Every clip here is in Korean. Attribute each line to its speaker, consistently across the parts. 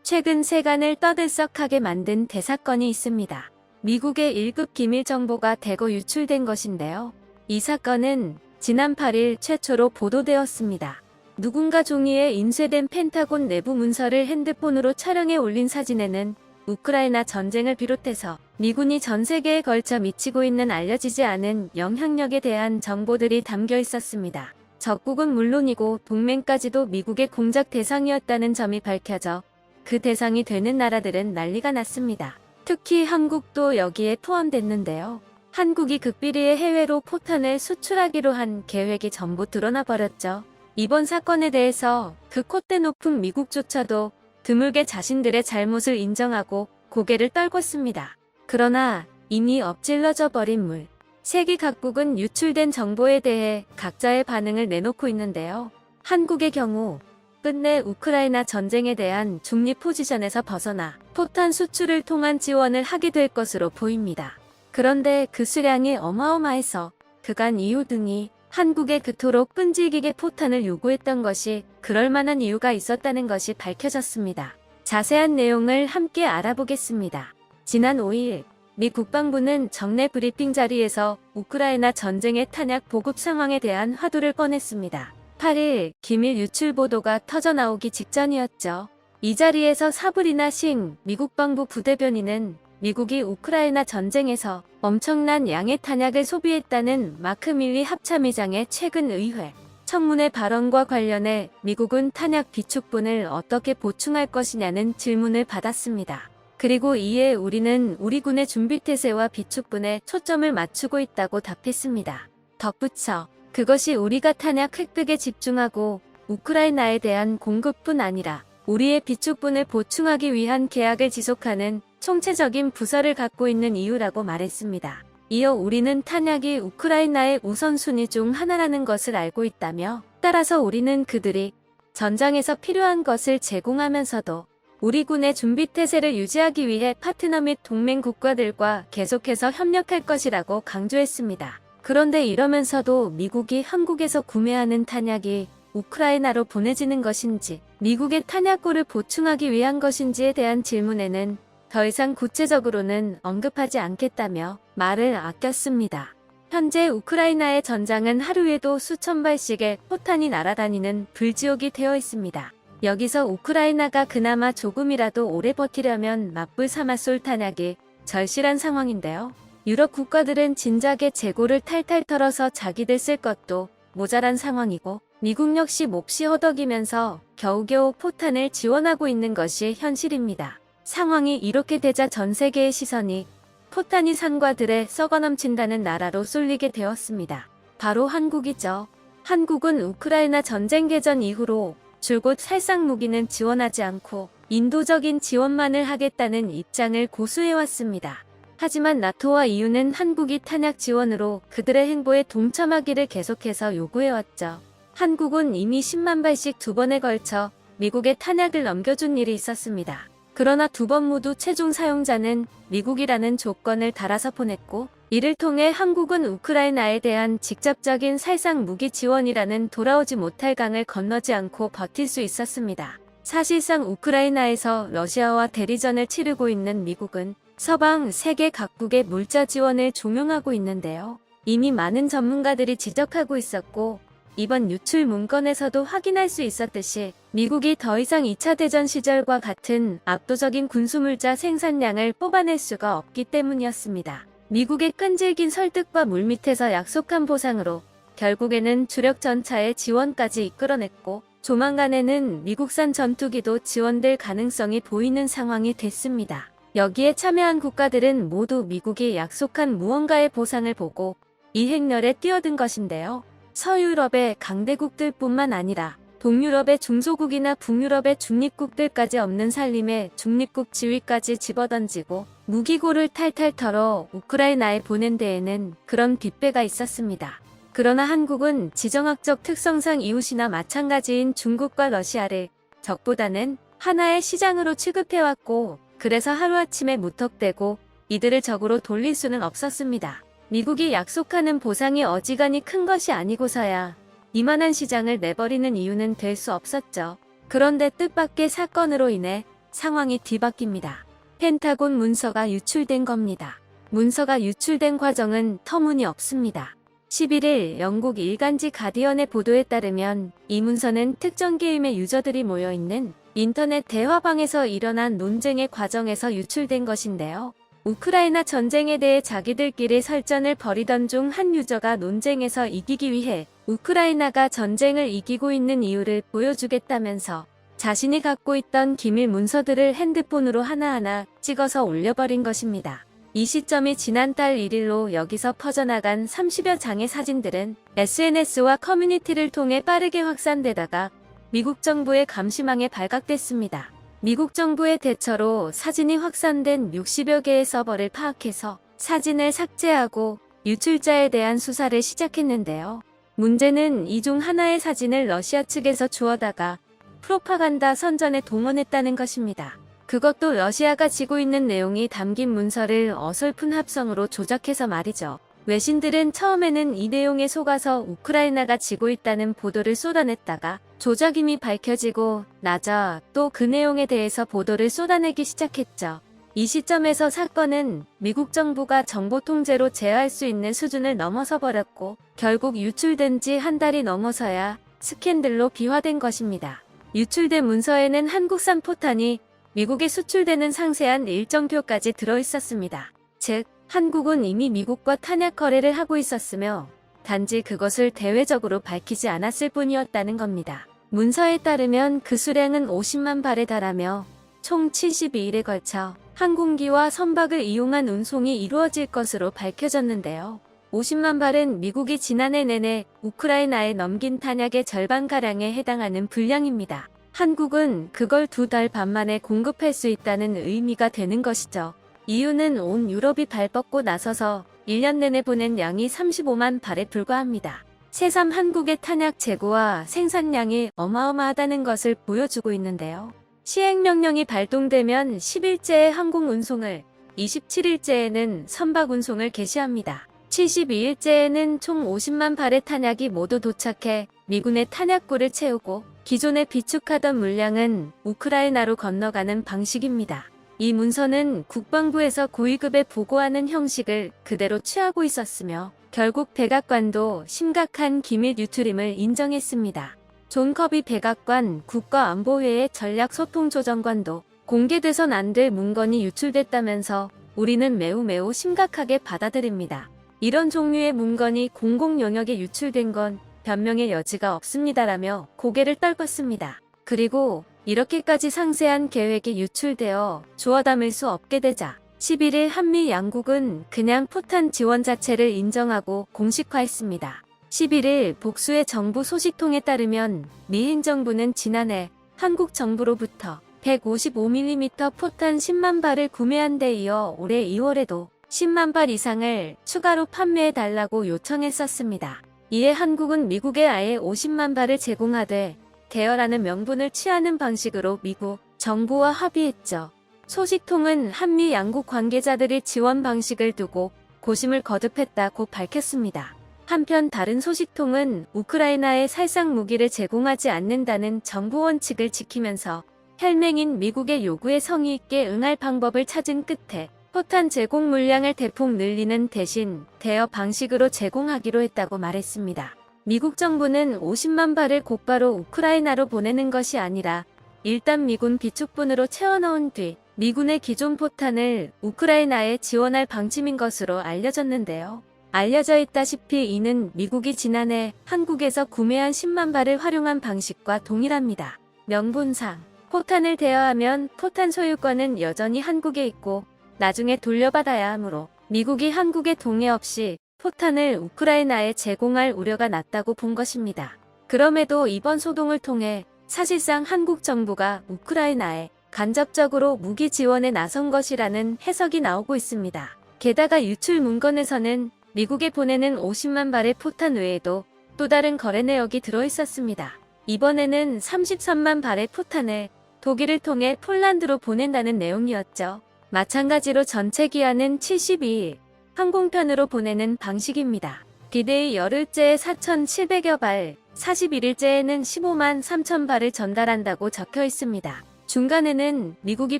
Speaker 1: 최근 세간을 떠들썩하게 만든 대사건이 있습니다. 미국의 1급 기밀 정보가 대거 유출된 것인데요. 이 사건은 지난 8일 최초로 보도되었습니다. 누군가 종이에 인쇄된 펜타곤 내부 문서를 핸드폰으로 촬영해 올린 사진에는 우크라이나 전쟁을 비롯해서 미군이 전 세계에 걸쳐 미치고 있는 알려지지 않은 영향력에 대한 정보들이 담겨 있었습니다. 적국은 물론이고 동맹까지도 미국의 공작 대상이었다는 점이 밝혀져 그 대상이 되는 나라들은 난리가 났습니다. 특히 한국도 여기에 포함됐는데요. 한국이 극비리에 해외로 포탄을 수출하기로 한 계획이 전부 드러나 버렸죠. 이번 사건에 대해서 그 콧대 높은 미국조차도 드물게 자신들의 잘못을 인정하고 고개를 떨궜습니다. 그러나 이미 엎질러져 버린 물. 세계 각국은 유출된 정보에 대해 각자의 반응을 내놓고 있는데요. 한국의 경우 끝내 우크라이나 전쟁에 대한 중립 포지션에서 벗어나 포탄 수출을 통한 지원을 하게 될 것으로 보입니다. 그런데 그 수량이 어마어마해서 그간 이유 등이 한국에 그토록 끈질기게 포탄을 요구했던 것이 그럴 만한 이유가 있었다는 것이 밝혀졌습니다. 자세한 내용을 함께 알아보겠습니다. 지난 5일 미 국방부는 정례 브리핑 자리에서 우크라이나 전쟁의 탄약 보급 상황에 대한 화두를 꺼냈습니다. 8일 기밀 유출 보도가 터져나오기 직전이었죠. 이 자리에서 사브리나 싱 미국 방부 부대변인은 미국이 우크라이나 전쟁에서 엄청난 양의 탄약을 소비했다는 마크 밀리 합참의장의 최근 의회 청문회 발언과 관련해 미국은 탄약 비축분을 어떻게 보충할 것이냐는 질문을 받았습니다. 그리고 이에 우리는 우리 군의 준비태세와 비축분에 초점을 맞추고 있다고 답했습니다. 덧붙여 그것이 우리가 탄약 획득에 집중하고 우크라이나에 대한 공급뿐 아니라 우리의 비축분을 보충하기 위한 계약을 지속하는 총체적인 부서를 갖고 있는 이유라고 말했습니다. 이어 우리는 탄약이 우크라이나의 우선순위 중 하나라는 것을 알고 있다며 따라서 우리는 그들이 전장에서 필요한 것을 제공하면서도 우리 군의 준비태세를 유지하기 위해 파트너 및 동맹 국가들과 계속해서 협력할 것이라고 강조했습니다. 그런데 이러면서도 미국이 한국에서 구매하는 탄약이 우크라이나로 보내지는 것인지 미국의 탄약고를 보충하기 위한 것인지에 대한 질문에는 더 이상 구체적으로는 언급하지 않겠다며 말을 아꼈습니다. 현재 우크라이나의 전장은 하루에도 수천 발씩의 포탄이 날아다니는 불지옥이 되어 있습니다. 여기서 우크라이나가 그나마 조금이라도 오래 버티려면 맞불 삼아 쏠 탄약이 절실한 상황인데요. 유럽 국가들은 진작에 재고를 탈탈 털어서 자기들 쓸 것도 모자란 상황이고 미국 역시 몹시 허덕이면서 겨우겨우 포탄을 지원하고 있는 것이 현실입니다. 상황이 이렇게 되자 전 세계의 시선이 포탄이 산과 들에 썩어넘친다는 나라로 쏠리게 되었습니다. 바로 한국이죠. 한국은 우크라이나 전쟁 개전 이후로 줄곧 살상 무기는 지원하지 않고 인도적인 지원만을 하겠다는 입장을 고수해왔습니다. 하지만 나토와 EU는 한국이 탄약 지원으로 그들의 행보에 동참하기를 계속해서 요구해왔죠. 한국은 이미 10만 발씩 2번에 걸쳐 미국에 탄약을 넘겨준 일이 있었습니다. 그러나 2번 모두 최종 사용자는 미국이라는 조건을 달아서 보냈고 이를 통해 한국은 우크라이나에 대한 직접적인 살상 무기 지원이라는 돌아오지 못할 강을 건너지 않고 버틸 수 있었습니다. 사실상 우크라이나에서 러시아와 대리전을 치르고 있는 미국은 서방 세계 각국의 물자 지원을 종용하고 있는데요. 이미 많은 전문가들이 지적하고 있었고 이번 유출 문건에서도 확인할 수 있었듯이 미국이 더 이상 2차 대전 시절과 같은 압도적인 군수물자 생산량을 뽑아낼 수가 없기 때문이었습니다. 미국의 끈질긴 설득과 물밑에서 약속한 보상으로 결국에는 주력 전차의 지원까지 이끌어냈고 조만간에는 미국산 전투기도 지원될 가능성이 보이는 상황이 됐습니다. 여기에 참여한 국가들은 모두 미국이 약속한 무언가의 보상을 보고 이 행렬에 뛰어든 것인데요. 서유럽의 강대국들뿐만 아니라 동유럽의 중소국이나 북유럽의 중립국들까지 없는 살림에 중립국 지위까지 집어던지고 무기고를 탈탈 털어 우크라이나에 보낸 데에는 그런 뒷배가 있었습니다. 그러나 한국은 지정학적 특성상 이웃이나 마찬가지인 중국과 러시아를 적보다는 하나의 시장으로 취급해왔고 그래서 하루아침에 무턱대고 이들을 적으로 돌릴 수는 없었습니다. 미국이 약속하는 보상이 어지간히 큰 것이 아니고서야 이만한 시장을 내버리는 이유는 될 수 없었죠. 그런데 뜻밖의 사건으로 인해 상황이 뒤바뀝니다. 펜타곤 문서가 유출된 겁니다. 문서가 유출된 과정은 터무니없습니다. 11일 영국 일간지 가디언의 보도에 따르면 이 문서는 특정 게임의 유저들이 모여있는 인터넷 대화방에서 일어난 논쟁의 과정에서 유출된 것인데요. 우크라이나 전쟁에 대해 자기들끼리 설전을 벌이던 중 한 유저가 논쟁에서 이기기 위해 우크라이나가 전쟁을 이기고 있는 이유를 보여주겠다면서 자신이 갖고 있던 기밀 문서들을 핸드폰으로 하나하나 찍어서 올려버린 것입니다. 이 시점이 지난달 1일로 여기서 퍼져나간 30여 장의 사진들은 SNS와 커뮤니티를 통해 빠르게 확산되다가 미국 정부의 감시망에 발각됐습니다. 미국 정부의 대처로 사진이 확산된 60여 개의 서버를 파악해서 사진을 삭제하고 유출자에 대한 수사를 시작했는데요. 문제는 이 중 하나의 사진을 러시아 측에서 주워다가 프로파간다 선전에 동원했다는 것입니다. 그것도 러시아가 지고 있는 내용이 담긴 문서를 어설픈 합성으로 조작해서 말이죠. 외신들은 처음에는 이 내용에 속아서 우크라이나가 지고 있다는 보도를 쏟아냈다가 조작임이 밝혀지고 나자 또 그 내용에 대해서 보도를 쏟아내기 시작했죠. 이 시점에서 사건은 미국 정부가 정보 통제로 제어할 수 있는 수준을 넘어서 버렸고 결국 유출된 지 한 달이 넘어서야 스캔들로 비화된 것입니다. 유출된 문서에는 한국산 포탄이 미국에 수출되는 상세한 일정표까지 들어있었습니다. 즉, 한국은 이미 미국과 탄약 거래를 하고 있었으며 단지 그것을 대외적으로 밝히지 않았을 뿐이었다는 겁니다. 문서에 따르면 그 수량은 50만 발에 달하며 총 72일에 걸쳐 항공기와 선박을 이용한 운송이 이루어질 것으로 밝혀졌는데요. 50만 발은 미국이 지난해 내내 우크라이나에 넘긴 탄약의 절반가량에 해당하는 분량입니다. 한국은 그걸 2달 반 만에 공급할 수 있다는 의미가 되는 것이죠. 이유는 온 유럽이 발벗고 나서서 1년 내내 보낸 양이 35만 발에 불과합니다. 새삼 한국의 탄약 재고와 생산량이 어마어마하다는 것을 보여주고 있는데요. 시행명령이 발동되면 10일째의 항공 운송을, 27일째에는 선박 운송을 개시합니다. 72일째에는 총 50만 발의 탄약이 모두 도착해 미군의 탄약고를 채우고 기존에 비축하던 물량은 우크라이나로 건너가는 방식입니다. 이 문서는 국방부에서 고위급에 보고하는 형식을 그대로 취하고 있었으며 결국 백악관도 심각한 기밀 유출임을 인정했습니다. 존 커비 백악관 국가안보회의 전략소통조정관도 공개돼선 안 될 문건이 유출됐다면서 우리는 매우 심각하게 받아들입니다. 이런 종류의 문건이 공공 영역에 유출된 건 변명의 여지가 없습니다라며 고개를 떨궜습니다. 그리고 이렇게까지 상세한 계획이 유출되어 주워 담을 수 없게 되자 11일 한미 양국은 그냥 포탄 지원 자체를 인정하고 공식화했습니다. 11일 복수의 정부 소식통에 따르면 미 행정부는 지난해 한국 정부로부터 155mm 포탄 10만 발을 구매한 데 이어 올해 2월에도 10만 발 이상을 추가로 판매해달라고 요청했었습니다. 이에 한국은 미국에 아예 50만 발을 제공하되 대여라는 명분을 취하는 방식으로 미국 정부와 합의했죠. 소식통은 한미 양국 관계자들이 지원 방식을 두고 고심을 거듭했다고 밝혔습니다. 한편 다른 소식통은 우크라이나에 살상 무기를 제공하지 않는다는 정부 원칙을 지키면서 혈맹인 미국의 요구에 성의 있게 응할 방법을 찾은 끝에 포탄 제공 물량을 대폭 늘리는 대신 대여 방식으로 제공하기로 했다고 말했습니다. 미국 정부는 50만 발을 곧바로 우크라이나로 보내는 것이 아니라 일단 미군 비축분으로 채워넣은 뒤 미군의 기존 포탄을 우크라이나에 지원할 방침인 것으로 알려졌는데요. 알려져 있다시피 이는 미국이 지난해 한국에서 구매한 10만 발을 활용한 방식과 동일합니다. 명분상 포탄을 대여하면 포탄 소유권은 여전히 한국에 있고 나중에 돌려받아야 하므로 미국이 한국의 동의 없이 포탄을 우크라이나에 제공할 우려가 낮다고 본 것입니다. 그럼에도 이번 소동을 통해 사실상 한국 정부가 우크라이나에 간접적으로 무기 지원에 나선 것이라는 해석이 나오고 있습니다. 게다가 유출 문건에서는 미국에 보내는 50만 발의 포탄 외에도 또 다른 거래 내역이 들어있었습니다. 이번에는 33만 발의 포탄을 독일을 통해 폴란드로 보낸다는 내용이었죠. 마찬가지로 전체 기한은 72일, 항공편으로 보내는 방식입니다. 디데이 열흘째에 4,700여 발, 41일째에는 15만 3천 발을 전달한다고 적혀 있습니다. 중간에는 미국이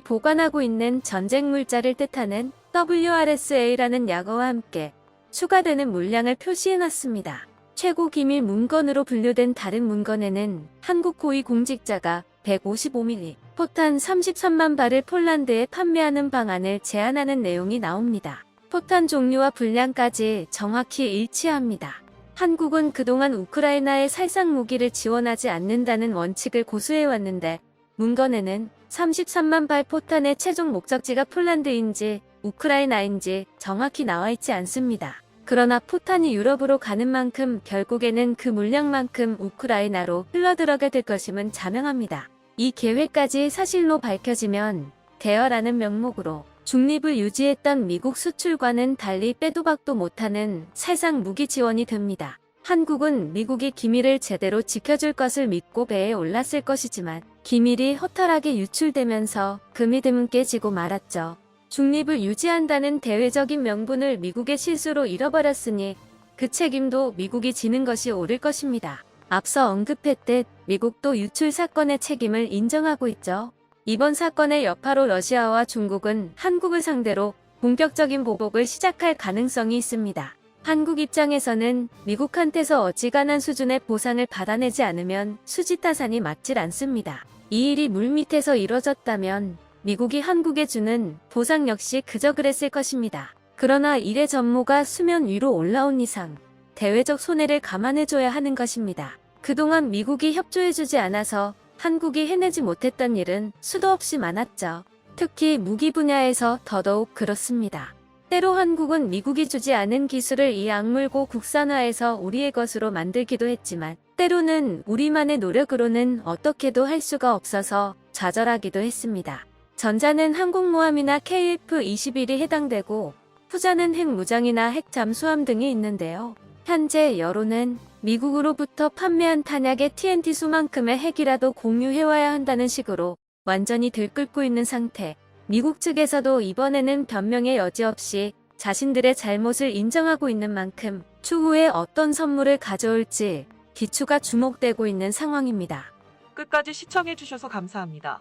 Speaker 1: 보관하고 있는 전쟁 물자를 뜻하는 WRSA라는 약어와 함께 추가되는 물량을 표시해놨습니다. 최고 기밀 문건으로 분류된 다른 문건에는 한국 고위 공직자가 155mm 포탄 33만 발을 폴란드에 판매하는 방안을 제안하는 내용이 나옵니다. 포탄 종류와 분량까지 정확히 일치합니다. 한국은 그동안 우크라이나에 살상 무기를 지원하지 않는다는 원칙을 고수해왔는데 문건에는 33만 발 포탄의 최종 목적지가 폴란드인지 우크라이나인지 정확히 나와 있지 않습니다. 그러나 포탄이 유럽으로 가는 만큼 결국에는 그 물량만큼 우크라이나로 흘러들어게 될 것임은 자명합니다. 이 계획까지 사실로 밝혀지면 대여라는 명목으로 중립을 유지했던 미국 수출과는 달리 빼도 박도 못하는 살상 무기 지원이 됩니다. 한국은 미국이 기밀을 제대로 지켜줄 것을 믿고 배에 올랐을 것이지만 기밀이 허탈하게 유출되면서 그 믿음은 깨지고 말았죠. 중립을 유지한다는 대외적인 명분을 미국의 실수로 잃어버렸으니 그 책임도 미국이 지는 것이 옳을 것입니다. 앞서 언급했듯 미국도 유출 사건의 책임을 인정하고 있죠. 이번 사건의 여파로 러시아와 중국은 한국을 상대로 본격적인 보복을 시작할 가능성이 있습니다. 한국 입장에서는 미국한테서 어지간한 수준의 보상을 받아내지 않으면 수지타산이 맞질 않습니다. 이 일이 물밑에서 이뤄졌다면 미국이 한국에 주는 보상 역시 그저 그랬을 것입니다. 그러나 일의 전모가 수면 위로 올라온 이상 대외적 손해를 감안해줘야 하는 것입니다. 그동안 미국이 협조해주지 않아서 한국이 해내지 못했던 일은 수도 없이 많았죠. 특히 무기 분야에서 더더욱 그렇습니다. 때로 한국은 미국이 주지 않은 기술을 이 악물고 국산화해서 우리의 것으로 만들기도 했지만 때로는 우리만의 노력으로는 어떻게도 할 수가 없어서 좌절하기도 했습니다. 전자는 항공모함이나 KF-21이 해당되고 후자는 핵무장이나 핵잠수함 등이 있는데요. 현재 여론은 미국으로부터 판매한 탄약의 TNT 수만큼의 핵이라도 공유해와야 한다는 식으로 완전히 들끓고 있는 상태. 미국 측에서도 이번에는 변명의 여지 없이 자신들의 잘못을 인정하고 있는 만큼 추후에 어떤 선물을 가져올지 기추가 주목되고 있는 상황입니다.
Speaker 2: 끝까지 시청해주셔서 감사합니다.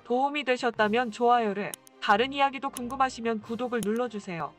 Speaker 2: 도움이 되셨다면 좋아요를, 다른 이야기도 궁금하시면 구독을 눌러주세요.